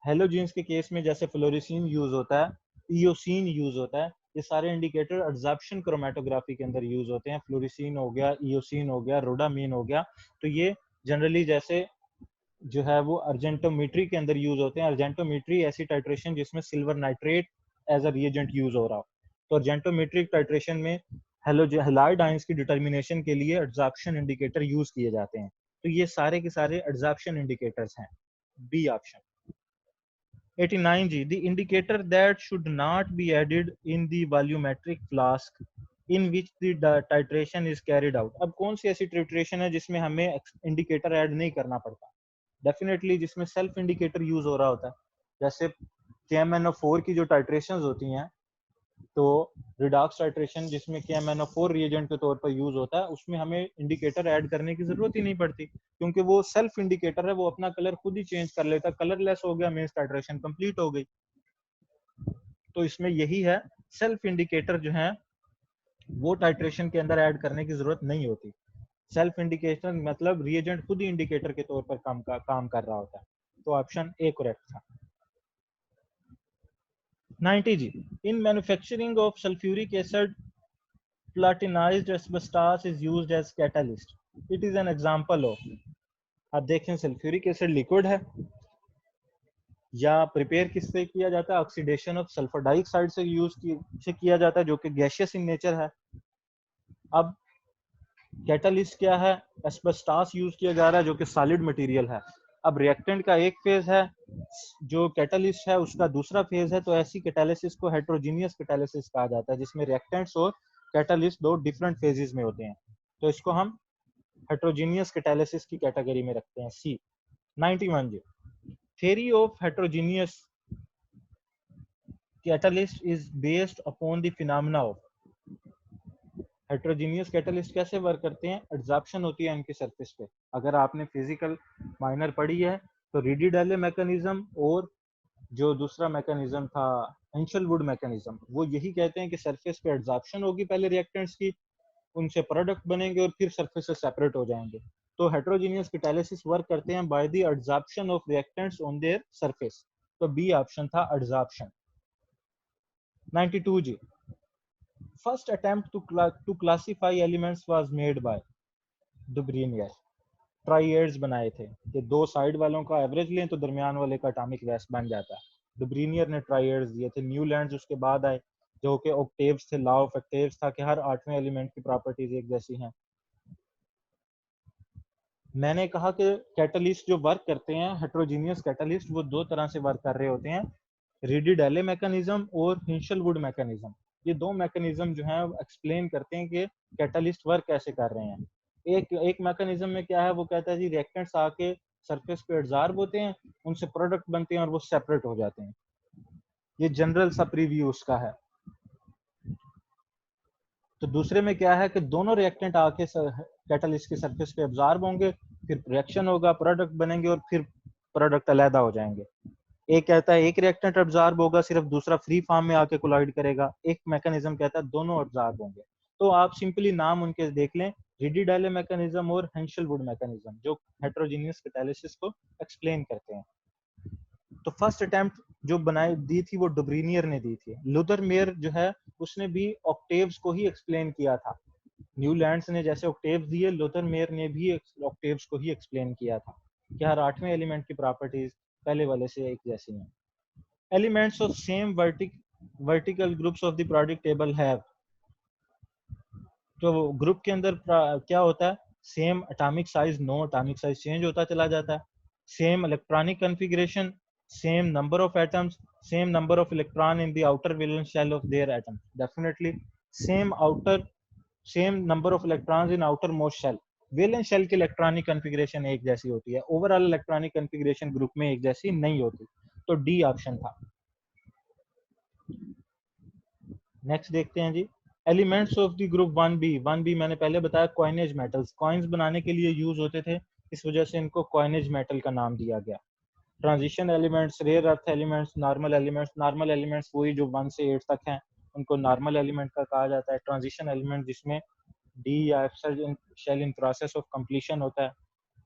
हेलोजीन्स के केस में जैसे फ्लोरिसिन यूज होता है, इयोसिन यूज होता है, ये सारे इंडिकेटर एड्सॉर्प्शन क्रोमेटोग्राफी के अंदर यूज होते हैं। फ्लोरिसिन हो गया, इयोसिन हो गया, रोडामीन हो गया। तो ये जनरली जैसे जो है वो अर्जेंटोमेट्री के अंदर यूज होते हैं। अर्जेंटोमेट्री ऐसी टाइट्रेशन जिसमें silver nitrate as a reagent use हो रहा हो। तो अर्जेंटोमेट्रिक टाइट्रेशन में हैलाइड आयंस की डिटर्मिनेशन के लिए एड्सॉर्प्शन इंडिकेटर यूज किए जाते हैं। तो ये सारे के सारे एड्सॉर्प्शन इंडिकेटर्स हैं, बी ऑप्शन। 89 जी, the indicator that should not be added in the volumetric flask in which the titration is carried out। अब कौन सी ऐसी टाइट्रेशन है जिसमें हमें इंडिकेटर ऐड नहीं करना पड़ता? डेफिनेटली जिसमें सेल्फ इंडिकेटर यूज हो रहा होता है। जैसे KMnO4 की जो टाइट्रेशंस होती हैं, तो रिडॉक्स टाइट्रेशन जिसमें KMnO4 रिएजेंट के तौर पर यूज होता है, उसमें हमें इंडिकेटर ऐड करने की जरूरत ही नहीं पड़ती, क्योंकि वो सेल्फ इंडिकेटर है, वो अपना कलर खुद ही चेंज कर लेता है। कलरलेस हो गया मींस टाइट्रेशन कंप्लीट हो गई। तो इसमें यही है, सेल्फ इंडिकेटर जो है वो टाइट्रेशन के अंदर ऐड करने की जरूरत नहीं होती। सेल्फ इंडिकेटर मतलब रिएजेंट खुद ही इंडिकेटर के तौर पर काम कर रहा होता है। तो ऑप्शन ए करेक्ट था। 90 जी, in manufacturing of sulphuric acid platinized asbestos is used as catalyst, it is an example of। अब देखें सल्फ्यूरिक एसिड लिक्विड है या प्रिपेयर किससे किया जाता है? ऑक्सीडेशन ऑफ सल्फर डाइऑक्साइड से किया जाता है, जो कि गैसियस इन नेचर है। अब कैटलिस्ट क्या है? एस्बेस्टॉस यूज किया जा रहा है, जो कि सॉलिड मटेरियल है। अब रिएक्टेंट का एक फेज है, जो कैटलिस्ट है उसका दूसरा फेज है। तो ऐसी कैटालिसिस को हेट्रोजीनियस कैटालिसिस कहा जाता है, जिसमें रिएक्टेंट्स और कैटलिस्ट दो डिफरेंट फेजेस में होते हैं। तो इसको हम हेट्रोजीनियस कैटालिसिस की कैटेगरी में रखते हैं, सी। 91 जी, theory of heterogeneous catalyst is based upon the phenomena of। Heterogeneous catalyst कैसे वर्क करते हैं? एड्सॉर्प्शन होती है इनकी सरफेस पे। अगर आपने फिजिकल माइनर पढ़ी है तो रिडी-डैले मैकेनिज्म और जो दूसरा मैकेनिज्म था हेंशल-वुड मैकेनिज्म, वो यही कहते हैं कि सरफेस पे एड्सॉर्प्शन होगी पहले रिएक्टेंट्स की, उनसे प्रोडक्ट बनेंगे और फिर सरफेस से सेपरेट हो जाएंगे। तो हेट्रोजीनियस कैटालिसिस वर्क करते हैं by the adsorption of reactants on their surface. तो बी ऑप्शन था एड्सॉर्प्शन। 92 जी, first attempt to classify elements was made by Dobereiner. Triads बनाए थे कि दो साइड वालों का एवरेज लें तो दरमियान वाले का एटॉमिक मास बन जाता है। डुब्रीनियर ने ट्राइएड्स दिए थे। न्यूलैंड्स उसके बाद आए, जो कि ऑक्टेव्स थे। लॉ ऑफ ऑक्टेव्स था कि हर 8वें एलिमेंट की प्रॉपर्टीज एक जैसी हैं। मैंने कहा कि कैटलिस्ट जो वर्क करते हैं, हेट्रोजीनियस कैटलिस्ट, वो दो तरह से वर्क कर रहे होते हैं, रिडी-डैले मैकेनिज्म और हिंशल-वुड मैकेनिज्म। ये दो मैकेनिज्म जो है एक्सप्लेन करते हैं कि कैटलिस्ट वर्क कैसे कर रहे हैं। एक मैकेनिज्म में क्या है, वो कहता है जी रिएक्टेंट्स आके सरफेस पे एब्जॉर्ब होते हैं, उनसे प्रोडक्ट बनते हैं और वो सेपरेट हो जाते हैं। ये जनरल सा प्रीव्यू उसका है। तो दूसरे में क्या है कि दोनों रिएक्टेंट आके कैटलिस्ट की सरफेस पे एब्जॉर्ब होंगे, फिर रिएक्शन होगा, प्रोडक्ट बनेंगे और फिर प्रोडक्ट अलग हो जाएंगे। एक कहता है एक रिएक्टेंट एब्जॉर्ब होगा सिर्फ, दूसरा फ्री फॉर्म में आके कोलाइड करेगा। एक मैकेनिज्म कहता है दोनों एब्जॉर्ब होंगे। तो आप सिंपली नाम उनके देख लें, रिडी-डैले मैकेनिज्म और हेंशल-वुड मैकेनिज्म, जो हेट्रोजीनियस कैटालिसिस को एक्सप्लेन करते हैं। तो फर्स्ट अटेम्प्ट जो बनाई दी थी वो डुब्रीनियर ने दी थी। लुथर मेयर जो है उसने भी ऑक्टेव्स को ही एक्सप्लेन किया था। न्यूलैंड्स ने जैसे ऑक्टेव्स दिए, लुथर मेयर ने भी ऑक्टेव्स को ही एक्सप्लेन किया था कि हर 8वें एलिमेंट की प्रॉपर्टीज पहले वाले से एक जैसी हैं। Elements of same vertical groups of the product table have. तो ग्रुप के अंदर क्या होता है? Same atomic size, no atomic size change होता चला जाता है। Same electronic configuration, same number of atoms, same number of electron in the outer valence shell of their atom. Definitely same number of electrons in outermost shell. Valence shell की electronic configuration एक जैसी होती है, overall electronic configuration group में एक जैसी नहीं होती, तो डी ऑप्शन था। नेक्स्ट देखते हैं जी, elements of the group 1b मैंने पहले बताया कॉइनेज मेटल्स, कॉइन्स बनाने के लिए यूज होते थे, इस वजह से इनको कॉइनेज मेटल का नाम दिया गया। Transition elements, rare earth elements, normal elements वही जो 1 से 8 तक हैं, उनको नॉर्मल एलिमेंट का कहा जाता है। ट्रांजिशन एलिमेंट जिसमें डी या F shell in process of completion होता है,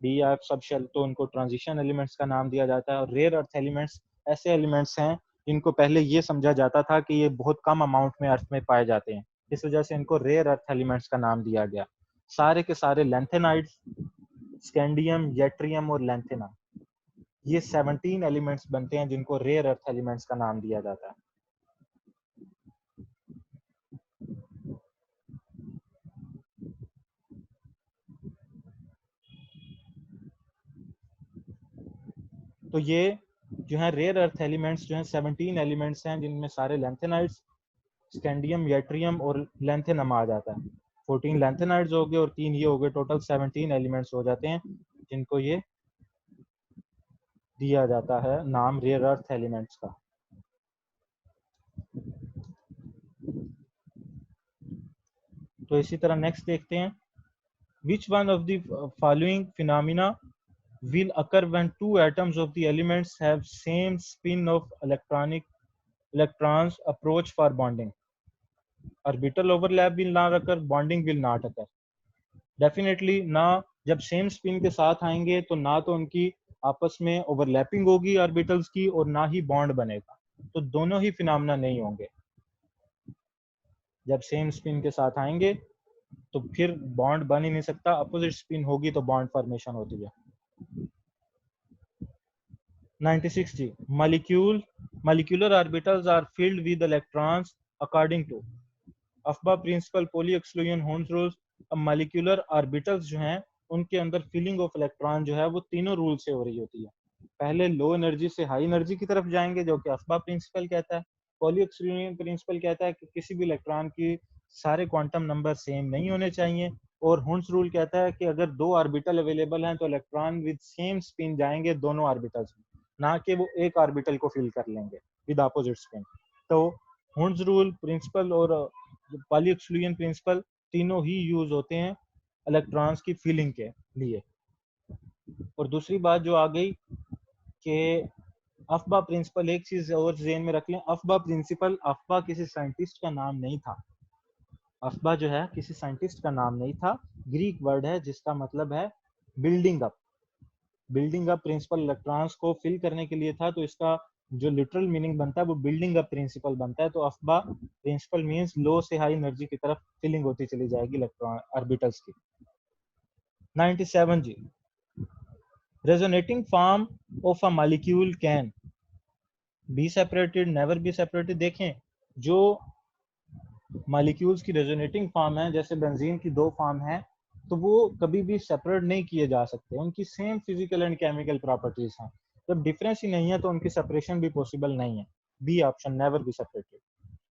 डी या एफ सब शेल, तो उनको ट्रांजिशन एलिमेंट्स का नाम दिया जाता है। और रेयर अर्थ एलिमेंट्स ऐसे एलिमेंट्स हैं जिनको पहले ये समझा जाता था कि ये बहुत कम अमाउंट में अर्थ में पाए जाते हैं, इस वजह से इनको रेयर अर्थ एलिमेंट्स का नाम दिया गया। सारे के सारे लेंथेनाइड्स, स्कैंडियम, येट्रियम और लेंथेना, ये 17 एलिमेंट्स बनते हैं जिनको रेयर अर्थ एलिमेंट्स का नाम दिया जाता है। तो ये जो है रेयर अर्थ एलिमेंट्स जो हैं 17 एलिमेंट्स हैं जिनमें सारे लेंथेनाइड्स, स्कैंडियम, येट्रियम और लेंथेनम आ जाता है। 14 लेंथेनाइड्स हो गए और 3 ये हो गए, टोटल 17 एलिमेंट्स हो जाते हैं जिनको ये दिया जाता है नाम रेयर अर्थ एलिमेंट्स का। तो इसी तरह नेक्स्ट देखते हैं, which one of the following phenomena will occur when two atoms of the elements have same spin of electrons approach for bonding? Orbital overlap will not occur, bonding will not occur. Definitely ना, जब same spin के साथ आएंगे तो ना तो उनकी आपस में ओवरलैपिंग होगी ऑर्बिटल्स की और ना ही बॉन्ड बनेगा, तो दोनों ही फिनोमेना नहीं होंगे। जब सेम स्पिन के साथ आएंगे तो फिर बॉन्ड बन ही नहीं सकता, अपोजिट स्पिन होगी तो बॉन्ड फॉर्मेशन होती है। 96 जी, molecular orbitals are filled with electrons according to Aufbau principle, Pauli exclusion, Hund's rules. अब मॉलिक्यूलर ऑर्बिटल्स जो हैं उनके अंदर फिलिंग ऑफ इलेक्ट्रॉन जो है वो तीनों रूल से हो रही होती है। पहले लो एनर्जी से हाई एनर्जी की तरफ जाएंगे जो कि अफबा प्रिंसिपल कहता है। पॉली एक्सक्लूजन प्रिंसिपल कहता है कि किसी भी इलेक्ट्रॉन की सारे क्वांटम नंबर सेम नहीं होने चाहिए। और हुन्स रूल कहता है कि अगर दो ऑर्बिटल अवेलेबल हैं तो इलेक्ट्रॉन विद सेम स्पिन जाएंगे दोनों ऑर्बिटल्स में, ना कि वो एक ऑर्बिटल को फिल कर लेंगे विद अपोजिट स्पिन। तो हुन्स रूल प्रिंसिपल और पॉली एक्सक्लूजन प्रिंसिपल तीनों ही यूज होते हैं इलेक्ट्रॉन्स की फिलिंग के लिए। और दूसरी बात जो आ गई कि अफबा प्रिंसिपल, एक चीज और जेन में रख लें, अफबा प्रिंसिपल, अफबा किसी साइंटिस्ट का नाम नहीं था। अफबा जो है किसी साइंटिस्ट का नाम नहीं था, ग्रीक वर्ड है जिसका मतलब है building up. Building up principle electrons को फिल करने के लिए था, तो इसका जो लिटरल मीनिंग बनता है वो बिल्डिंग अप प्रिंसिपल बनता है। तो अफबा प्रिंसिपल मींस लो से हाई एनर्जी की तरफ फिलिंग होती चली जाएगी इलेक्ट्रॉन ऑर्बिटल्स की। 97 जी, resonating form of a molecule can be separated, never be separated। देखें जो मॉलिक्यूल्स की रेजोनेटिंग फॉर्म है, जैसे बेंजीन की दो फॉर्म है, तो वो कभी भी सेपरेट नहीं किए जा सकते, उनकी same physical and chemical properties हैं। जब डिफरेंस ही नहीं है तो उनकी सेपरेशन भी पॉसिबल नहीं है। B option, never be separated.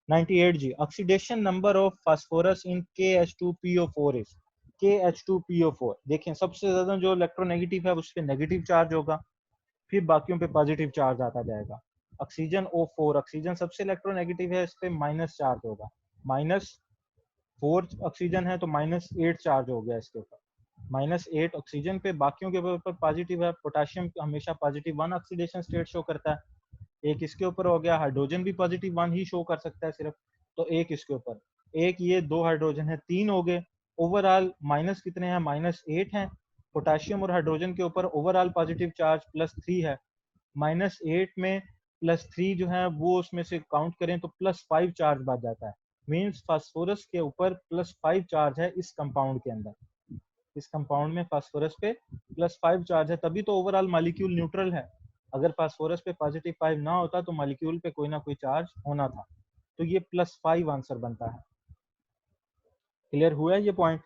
98 जी, oxidation number of phosphorus in KH2PO4 is KH2PO4। देखें सबसे ज्यादा जो इलेक्ट्रोनेगेटिव है उस पर नेगेटिव चार्ज होगा, फिर बाकियों पे पॉजिटिव चार्ज आता जाएगा। ऑक्सीजन O4, ऑक्सीजन सबसे इलेक्ट्रोनेगेटिव है, इस पे माइनस चार्ज होगा, -4 ऑक्सीजन है तो -8 चार्ज हो गया इसके ऊपर, -8 ऑक्सीजन पे, बाकियों के ऊपर पॉजिटिव है। पोटेशियम हमेशा +1 ऑक्सीडेशन स्टेट शो करता है, एक इसके ऊपर हो गया। हाइड्रोजन भी +1 ही शो कर सकता है सिर्फ, तो एक इसके ऊपर, एक ये दो हाइड्रोजन है, 3 हो गए। ओवरऑल माइनस कितने हैं, -8 हैं। पोटेशियम और हाइड्रोजन के ऊपर ओवरऑल पॉजिटिव चार्ज +3 है। -8 में +3 जो है वो उसमें से काउंट करें तो +5 चार्ज बच जाता है। मीन्स फास्फोरस के ऊपर +5 चार्ज है इस कंपाउंड के अंदर, इस कंपाउंड में फास्फोरस पे +5 चार्ज है, तभी तो ओवरऑल मॉलिक्यूल न्यूट्रल है। अगर फास्फोरस पे +5 ना होता तो मॉलिक्यूल पे कोई ना कोई चार्ज होना था, तो ये +5 आंसर बनता है। क्लियर हुआ है ये पॉइंट?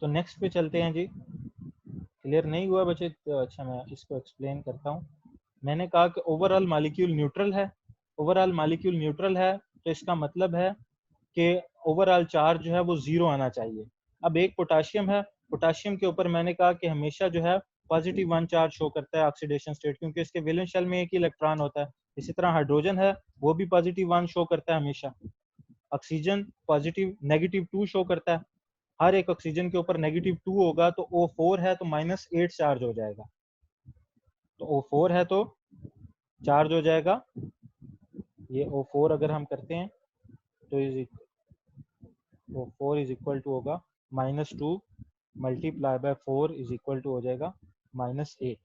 तो नेक्स्ट पे चलते हैं जी। क्लियर नहीं हुआ बच्चे तो अच्छा मैं इसको एक्सप्लेन करता हूँ। मैंने कहा कि ओवरऑल मॉलिक्यूल न्यूट्रल है, ओवरऑल मॉलिक्यूल न्यूट्रल है तो इसका मतलब है कि ओवरऑल चार्ज जो है वो 0 आना चाहिए। अब एक पोटाशियम है, पोटाशियम के ऊपर मैंने कहा कि हमेशा जो है पॉजिटिव 1 चार्ज शो करता है ऑक्सीडेशन स्टेट, क्योंकि इसके वैलेंस शेल में एक ही इलेक्ट्रॉन होता है। इसी तरह हाइड्रोजन है, वो भी पॉजिटिव 1 शो करता है हमेशा। ऑक्सीजन पॉजिटिव नेगेटिव 2 शो करता है। हर एक ऑक्सीजन के ऊपर नेगेटिव 2 होगा तो O4 है तो -8 चार्ज हो जाएगा। तो O4 है तो चार्ज हो जाएगा, ये O4 अगर हम करते हैं तो O4 इज इक्वल टू होगा -2 multiply by 4 is equal to हो जाएगा -8।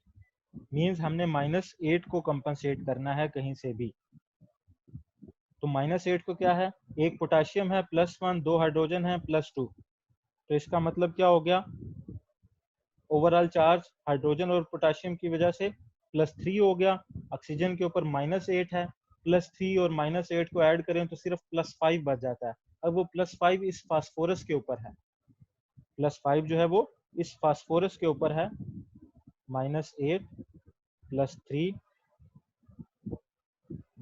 मीन्स हमने -8 को कंपनसेट करना है कहीं से भी। तो -8 को क्या है, एक पोटाशियम है +1, 2 हाइड्रोजन है +2, तो इसका मतलब क्या हो गया, ओवरऑल चार्ज हाइड्रोजन और पोटाशियम की वजह से +3 हो गया। ऑक्सीजन के ऊपर -8 है, +3 और -8 को ऐड करें तो सिर्फ +5 बच जाता है। अब वो +5 इस फास्फोरस के ऊपर है, +5 जो है वो इस फास्फोरस के ऊपर है। -8 +3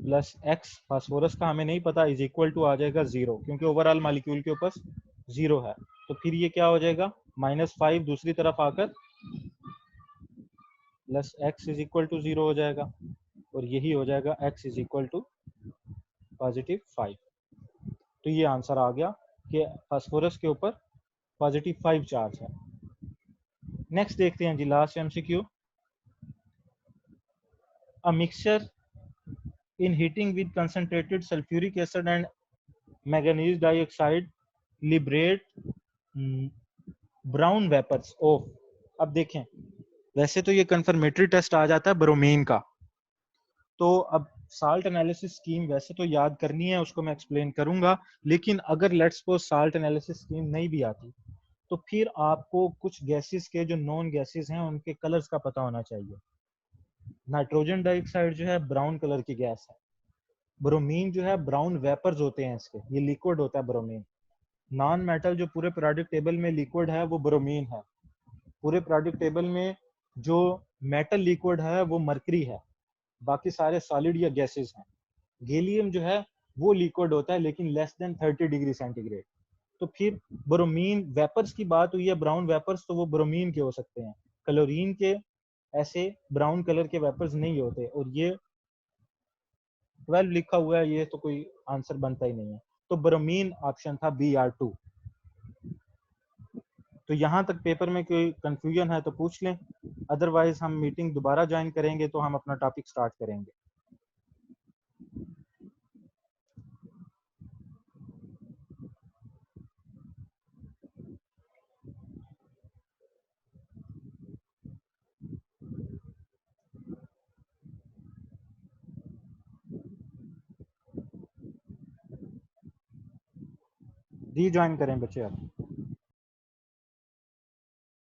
+x फास्फोरस का हमें नहीं पता, इज इक्वल टू आ जाएगा 0, क्योंकि ओवरऑल मॉलिक्यूल के ऊपर 0 है। तो फिर ये क्या हो जाएगा, -5 दूसरी तरफ आकर +x इज इक्वल टू 0 हो जाएगा, और यही हो जाएगा x इज इक्वल टू +5। तो ये आंसर आ गया कि फास्फोरस के ऊपर +5 चार्ज है। नेक्स्ट देखते हैं जी, last MCQ। A mixture in heating with concentrated sulfuric acid and manganese dioxide liberate brown vapors of। अब देखें, वैसे तो ये कंफर्मेटरी टेस्ट आ जाता है ब्रोमीन का, तो अब साल्ट एनालिसिस स्कीम वैसे तो याद करनी है, उसको मैं एक्सप्लेन करूंगा, लेकिन अगर let's suppose salt analysis scheme नहीं भी आती तो फिर आपको कुछ गैसेस के जो नॉन गैसेस हैं उनके कलर्स का पता होना चाहिए। नाइट्रोजन डाइऑक्साइड जो है ब्राउन कलर की गैस है, ब्रोमीन जो है ब्राउन वेपर्स होते हैं इसके, ये लिक्विड होता है ब्रोमीन। नॉन मेटल जो पूरे पीरियोडिक टेबल में लिक्विड है वो ब्रोमीन है। पूरे पीरियोडिक टेबल में जो मेटल लिक्विड है वो मरकरी है, बाकी सारे सॉलिड या गैसेस हैं। गैलियम जो है वो लिक्विड होता है लेकिन लेस देन 30 डिग्री सेंटीग्रेड। तो फिर ब्रोमीन वेपर्स की बात हुई है, ब्राउन वेपर्स, तो वो ब्रोमीन के हो सकते हैं। क्लोरीन के ऐसे ब्राउन कलर के वेपर्स नहीं होते, और ये 12 लिखा हुआ है, ये तो कोई आंसर बनता ही नहीं है। तो ब्रोमीन ऑप्शन था Br2। तो यहाँ तक पेपर में कोई कंफ्यूजन है तो पूछ लें, अदरवाइज हम मीटिंग दोबारा ज्वाइन करेंगे तो हम अपना टॉपिक स्टार्ट करेंगे। री ज्वाइन करें बच्चे आप।